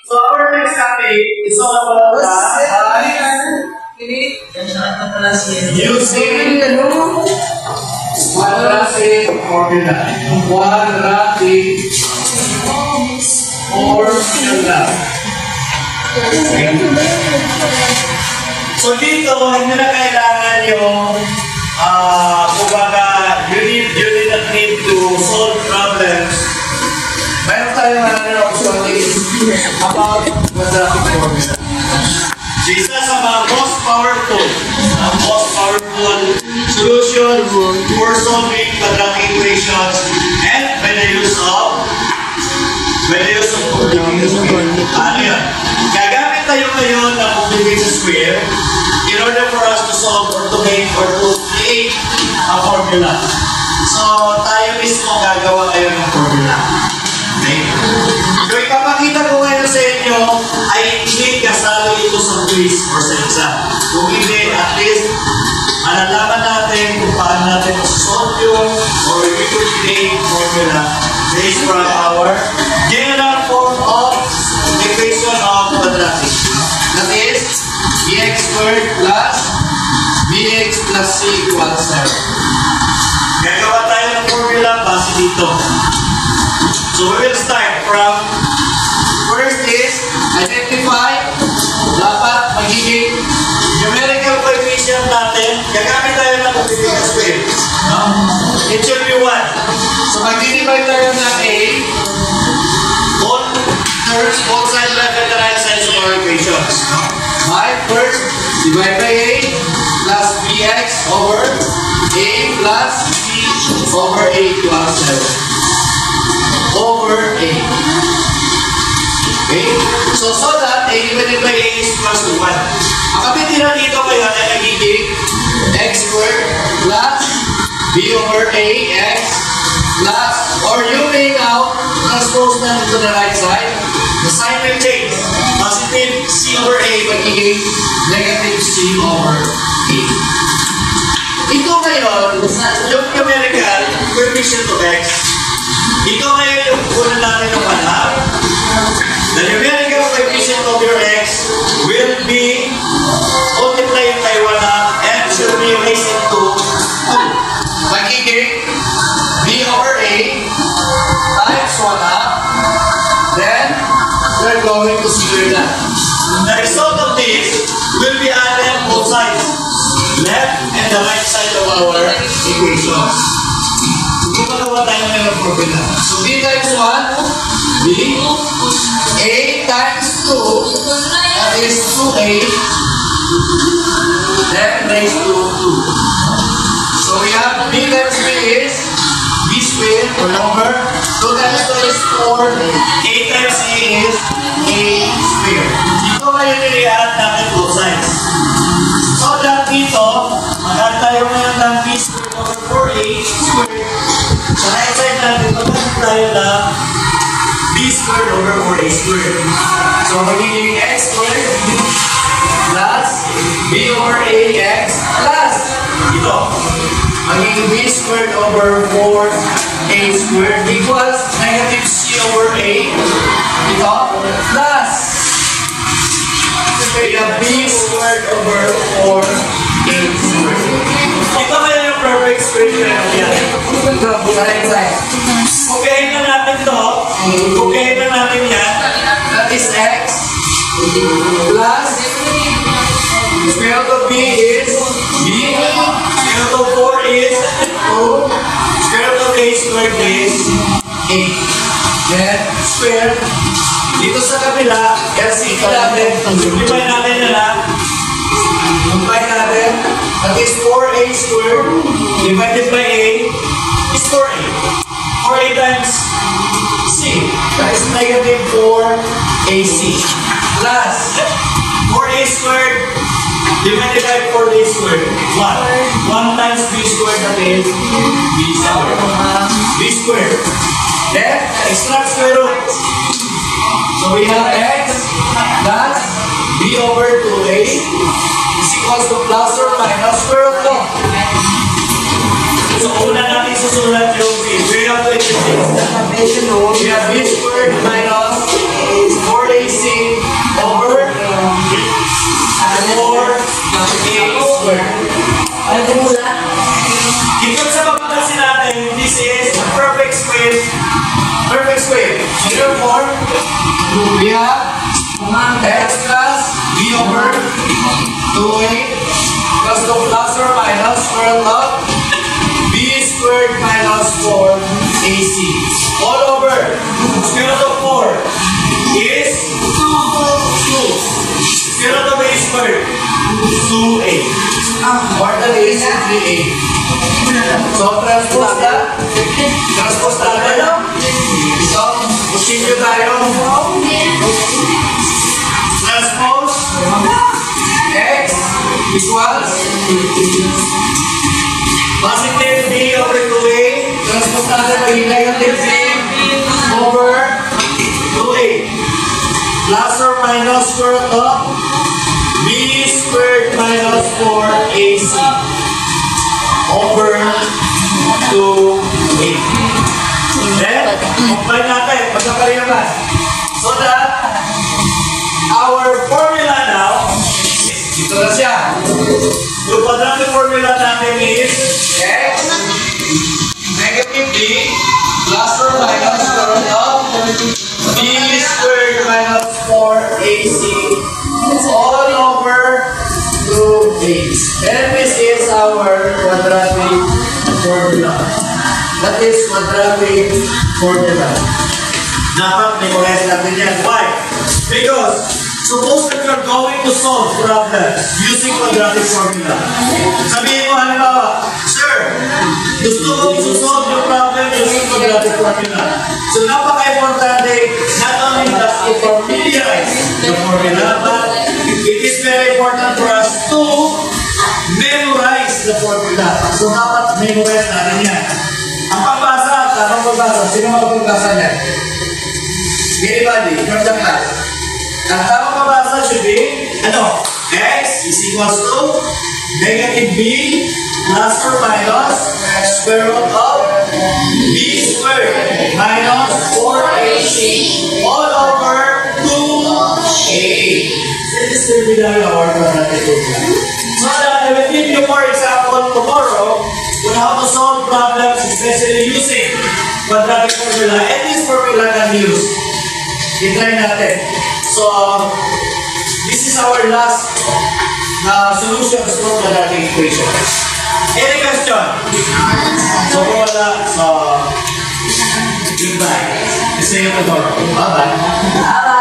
So our next topic is all about using quadratic formula. Quadratic formula. Okay. So dito, hindi na kailangan yung kumbaga, you did not need to solve problems. Mayroon tayong about quadratic formula. Isa sa mga most powerful solution for solving quadratic equations and by the use of multiplication square. Ano yan? Gagamit tayo ngayon ng multiplication square in order for us to solve or to make or to create a formula. So, tayo mismo gagawa kayo ng formula. Okay? So, ipapakita ko ngayon sa inyo ay hindi kasali ito sa quiz or sa exam. Kung hindi, at least, malalaman natin kung paano natin mag-solve yung or we could create formula based from our general form of equation of quadratic. That is, bx squared plus bx plus c equals 0. Gagawa tayo ng formula base dito. So we will start from, first is, identify, dapat magiging numerical coefficient natin. Gagamit tayo ng multiplication square. It should be 1. So mag-divide tayo ng a, both sides left and the right sides of our equations. By first, divide by a plus bx over a plus c over a equals 0. Over a. Okay? So that a divided by a is equals to 1. Ang kapitin na dito kayo ay nagiging x squared plus b over a x plus, or you may now transpose them to the right side. The sign will change. Positive c over a magiging negative c over a. Ito ngayon, yung numerical coefficient of x. Ito ngayon yung una natin ng hanap. The numerical coefficient of your x will be multiplied by 1 and should be raised into 2. Magiging b over a times 1 then we're going to square that. The result of this will be added both sides, left and the right side of our equations. Gumagawa tayo ng formula. So b times 1, b, a times 2, that is 2a, then raised to 2. So we have b times b is b squared over 2 times 2 is 4, a times a is a squared. Dito ngayon i-add natin both sides. So that dito, mag-add tayo ngayon ng b squared over 4a squared. Sa right side natin, mag-add tayo ng b squared over 4a squared. So magiging x squared plus b over ax plus ito. Magiging b squared over 4a squared equals negative c over a. Ito plus we have b squared over 4a squared. Ito kaya yung perfect expression yan. Ito, right side. Kukain na natin to. Kukain na natin yan. That is x plus square root of b is b. Square root of 4 is 2. Square root of a squared is 8. Then, square. Dito sa kabila, LCD natin. Simplify natin na lang. Simplify natin. That is 4a squared divided by a is 4a. 4a times c. That is negative 4ac. Plus 4a squared divided by 4a squared. 1 times b squared, that is b squared. B squared. Then, extract square root. So we have x plus b over 2a is equals to plus or minus square root of. So una natin susulat yung b. We have to introduce the foundation rule. We have b squared minus 4ac We have x plus b over 2a plus the plus or minus square root of b squared minus 4ac. All over. Square root of 4 is 2. Square root of a squared. 2a. More than a is 3a. So transpose natin. So, continue tayo. Transpose x equals Positive b over 2a. transpose natin maging negative b Over 2a. Plus or minus square root of b squared minus 4ac. Over 2a. Then, combine natin. Pagkakaroon naman. So that our formula now, Dito na siya. yung quadratic formula natin is X negative b plus or minus square root of b squared minus 4ac all over 2a. And this is our quadratic formula. That is quadratic formula. Dapat memorize natin yan. Why? Because suppose that you're going to solve problems using quadratic formula. Sabihin mo halimbawa, Sir, gusto ko i-solve yung problem using quadratic formula. So napaka-importante, not only that you familiarize the formula, but it is very important for us to memorize the formula. So dapat memorize natin yan. Ang pagbasa, tamang pagbasa. Sino makapagbasa niyan? Anybody from the class? Ang tamang pagbasa should be, x is equals to negative b plus or minus square root of b squared minus 4ac all over 2a. This will be the our quadratic formula. So that I will give you more example tomorrow on how to solve problems, especially using quadratic formula. And this formula can be used. I-try natin. So, this is our last solutions for quadratic equation. Any question? So, kung wala, goodbye. See you tomorrow. Bye-bye.